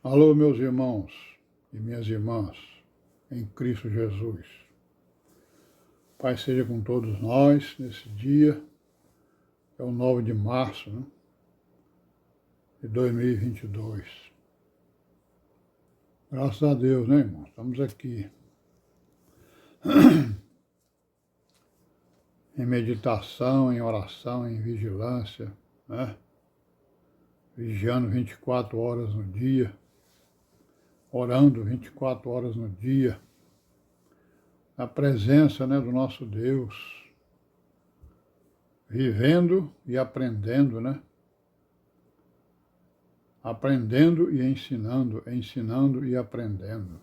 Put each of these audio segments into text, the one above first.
Alô, meus irmãos e minhas irmãs, em Cristo Jesus. Pai seja com todos nós nesse dia, é o 9 de março, de 2022. Graças a Deus, né, irmãos? Estamos aqui em meditação, em oração, em vigilância, né? Vigiando 24 horas no dia, orando 24 horas no dia, na presença, né, do nosso Deus, vivendo e aprendendo, né? Aprendendo e ensinando, ensinando e aprendendo.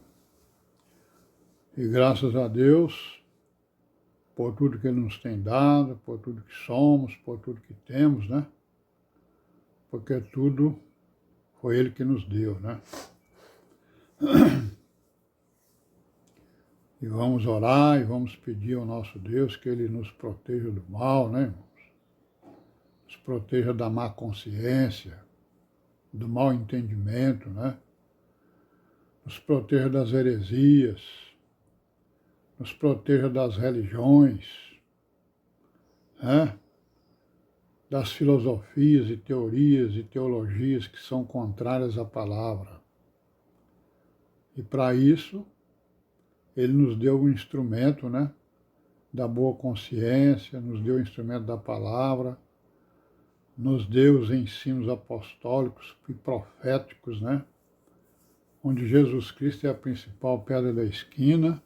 E graças a Deus, por tudo que Ele nos tem dado, por tudo que somos, por tudo que temos, né? Porque tudo foi Ele que nos deu, né? E vamos orar e vamos pedir ao nosso Deus que Ele nos proteja do mal, né, irmãos? Nos proteja da má consciência, do mau entendimento, né? Nos proteja das heresias, nos proteja das religiões, né? Das filosofias e teorias e teologias que são contrárias à palavra. E para isso, Ele nos deu o instrumento, né, da boa consciência, nos deu o instrumento da palavra, nos deu os ensinos apostólicos e proféticos, né, onde Jesus Cristo é a principal pedra da esquina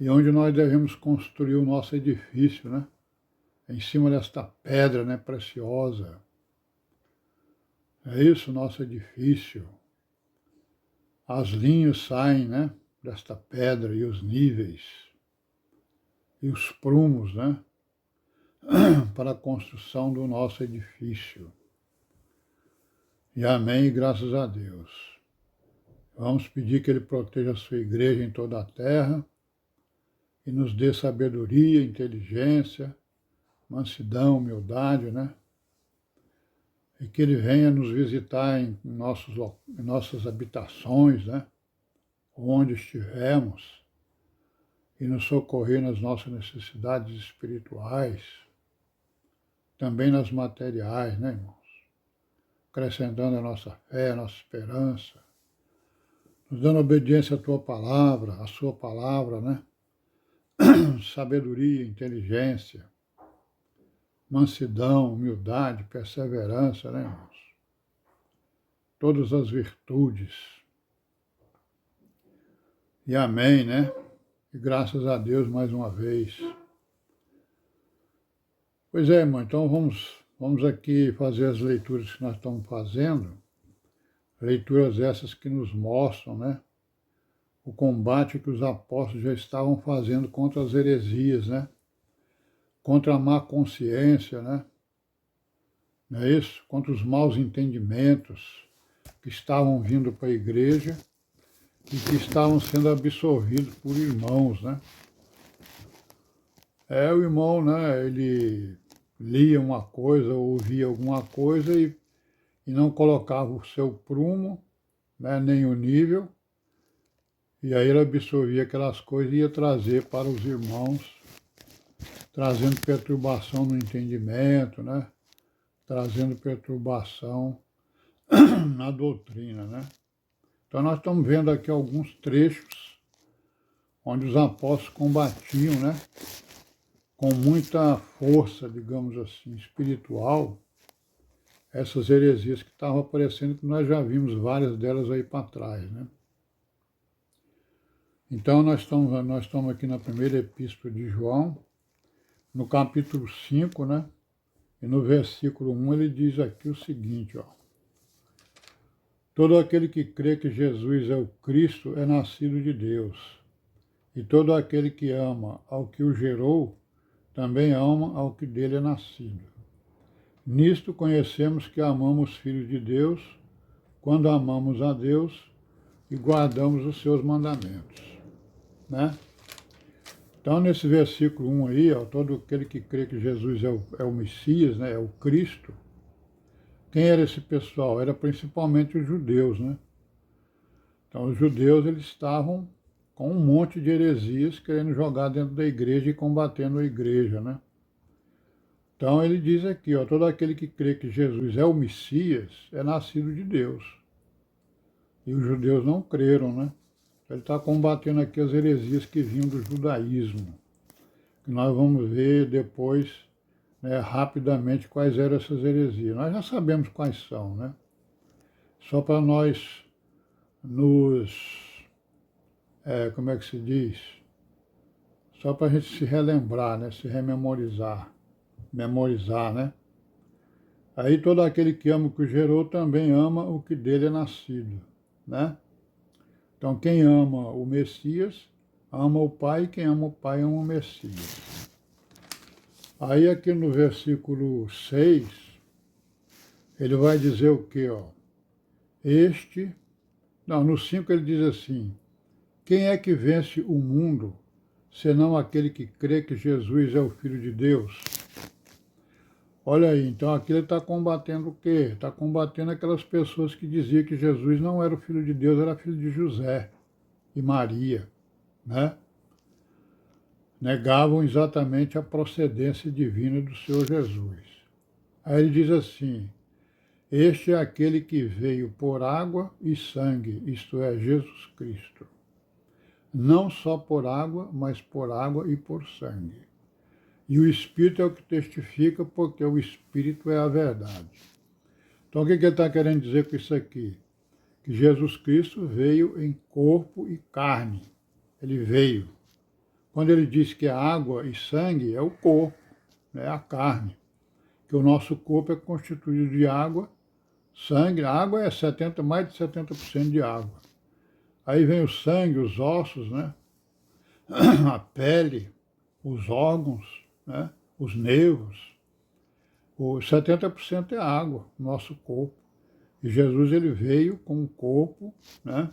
e onde nós devemos construir o nosso edifício, né, em cima desta pedra, né, preciosa. É isso, nosso edifício. As linhas saem, né, desta pedra e os níveis e os prumos, né, para a construção do nosso edifício. E amém, e graças a Deus. Vamos pedir que Ele proteja a sua igreja em toda a terra e nos dê sabedoria, inteligência, mansidão, humildade, né? E que Ele venha nos visitar em nossas habitações, né? Onde estivermos, e nos socorrer nas nossas necessidades espirituais, também nas materiais, né, irmãos? Acrescentando a nossa fé, a nossa esperança, nos dando obediência à Tua palavra, à Sua palavra, né? Sabedoria, inteligência, mansidão, humildade, perseverança, né, irmãos? Todas as virtudes. E amém, né? E graças a Deus mais uma vez. Pois é, irmão, então vamos aqui fazer as leituras que nós estamos fazendo, leituras essas que nos mostram, né, o combate que os apóstolos já estavam fazendo contra as heresias, né, contra a má consciência, né, não é isso? Contra os maus entendimentos que estavam vindo para a igreja e que estavam sendo absorvidos por irmãos, né. O irmão, né, ele lia uma coisa, ouvia alguma coisa e não colocava o seu prumo, né, nem o nível, e aí ele absorvia aquelas coisas e ia trazer para os irmãos, trazendo perturbação no entendimento, né, trazendo perturbação na doutrina, né. Então nós estamos vendo aqui alguns trechos onde os apóstolos combatiam, né, com muita força, digamos assim, espiritual, essas heresias que estavam aparecendo, que nós já vimos várias delas aí para trás, né? Então nós estamos aqui na primeira epístola de João, no capítulo 5, né? E no versículo 1 ele diz aqui o seguinte, ó. Todo aquele que crê que Jesus é o Cristo é nascido de Deus, e todo aquele que ama ao que o gerou, também ama ao que dele é nascido. Nisto conhecemos que amamos os filhos de Deus, quando amamos a Deus e guardamos os seus mandamentos, né? Então, nesse versículo 1 aí, ó, todo aquele que crê que Jesus é o Messias, né, é o Cristo, Quem era esse pessoal? Era principalmente os judeus, né? Então os judeus eles estavam com um monte de heresias querendo jogar dentro da igreja e combatendo a igreja, né? Então ele diz aqui, ó, todo aquele que crê que Jesus é o Messias é nascido de Deus. E os judeus não creram, né? Ele está combatendo aqui as heresias que vinham do judaísmo, que nós vamos ver depois, né, rapidamente quais eram essas heresias. Nós já sabemos quais são, né? Só para nós nos, como é que se diz? Só para a gente se relembrar, né? Se rememorizar, memorizar, né? Aí todo aquele que ama o que o gerou também ama o que dele é nascido, né? Então quem ama o Messias, ama o Pai, e quem ama o Pai ama o Messias. Aí aqui no versículo 6, ele vai dizer o quê, ó? No 5 ele diz assim, quem é que vence o mundo, senão aquele que crê que Jesus é o Filho de Deus? Olha aí, então aqui ele está combatendo o quê? Está combatendo aquelas pessoas que diziam que Jesus não era o Filho de Deus, era filho de José e Maria, né? Negavam exatamente a procedência divina do Senhor Jesus. Aí ele diz assim, este é aquele que veio por água e sangue, isto é, Jesus Cristo. Não só por água, mas por água e por sangue. E o Espírito é o que testifica, porque o Espírito é a verdade. Então o que ele está querendo dizer com isso aqui? Que Jesus Cristo veio em corpo e carne. Ele veio. Quando ele diz que é água e sangue, é o corpo, é a carne. Que o nosso corpo é constituído de água, sangue. A água é mais de 70% de água. Aí vem o sangue, os ossos, né? A pele, os órgãos, né? Os nervos. Os 70% é água, nosso corpo. E Jesus ele veio com um corpo, né?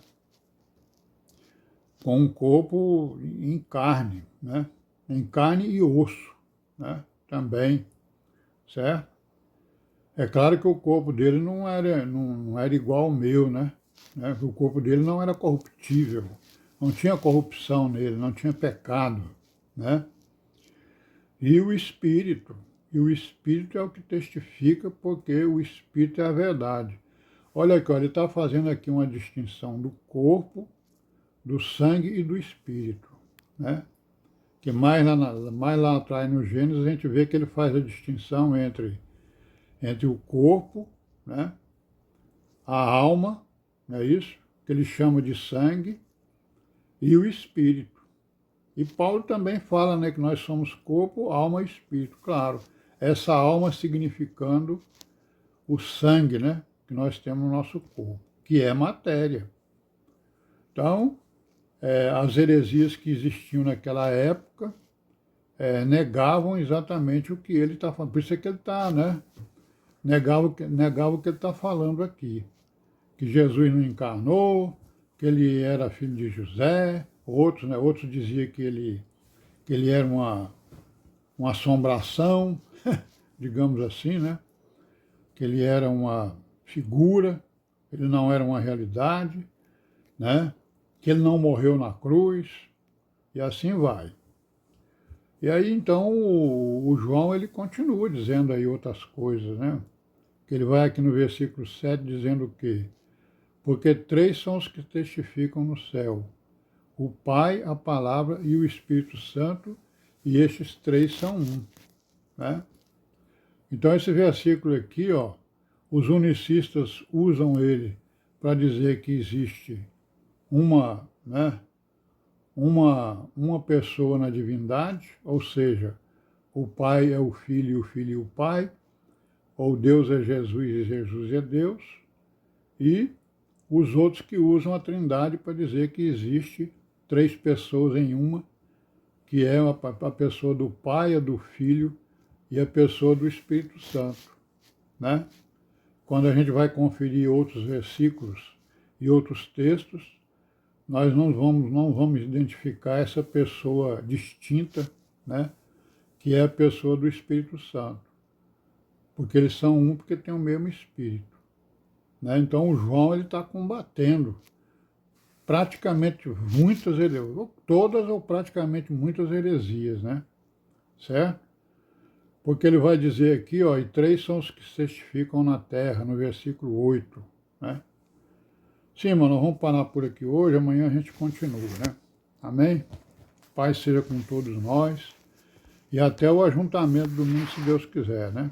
Com um corpo em carne, né? Em carne e osso, né? Também, certo? É claro que o corpo dele não era igual ao meu, né? O corpo dele não era corruptível, não tinha corrupção nele, não tinha pecado, né? E o Espírito é o que testifica, porque o Espírito é a verdade. Olha aqui, ó, ele está fazendo aqui uma distinção do corpo, do sangue e do Espírito, né? Que mais lá atrás no Gênesis a gente vê que ele faz a distinção entre o corpo, né? A alma, não é isso? Que ele chama de sangue, e o Espírito. E Paulo também fala, né, que nós somos corpo, alma e espírito. Claro, essa alma significando o sangue, né, que nós temos no nosso corpo, que é matéria. Então, as heresias que existiam naquela época negavam exatamente o que ele está falando. Por isso é que ele está, né, negava o que ele está falando aqui. Que Jesus não encarnou, que ele era filho de José, outros, né, outros diziam que ele era uma assombração, digamos assim, né? Que ele era uma figura, ele não era uma realidade, né? Que ele não morreu na cruz, e assim vai. E aí então o João ele continua dizendo aí outras coisas, né? Que ele vai aqui no versículo 7 dizendo o quê? Porque três são os que testificam no céu, o Pai, a Palavra e o Espírito Santo, e estes três são um, né? Então esse versículo aqui, ó, os unicistas usam ele para dizer que existe né, uma pessoa na divindade, ou seja, o Pai é o Filho e o Filho é o Pai, ou Deus é Jesus e Jesus é Deus, e os outros que usam a Trindade para dizer que existe três pessoas em uma, que é a pessoa do Pai, a do Filho e a pessoa do Espírito Santo, né? Quando a gente vai conferir outros versículos e outros textos, nós não vamos identificar essa pessoa distinta, né? Que é a pessoa do Espírito Santo. porque eles são um, porque tem o mesmo espírito. Né? Então o João está combatendo praticamente muitas heresias, todas ou praticamente muitas heresias, né? Certo? Porque ele vai dizer aqui, ó, e 3 são os que se testificam na terra, no versículo 8, né? Sim, mano, vamos parar por aqui hoje, amanhã a gente continua, né? Amém? Paz seja com todos nós e até o ajuntamento domingo, se Deus quiser, né?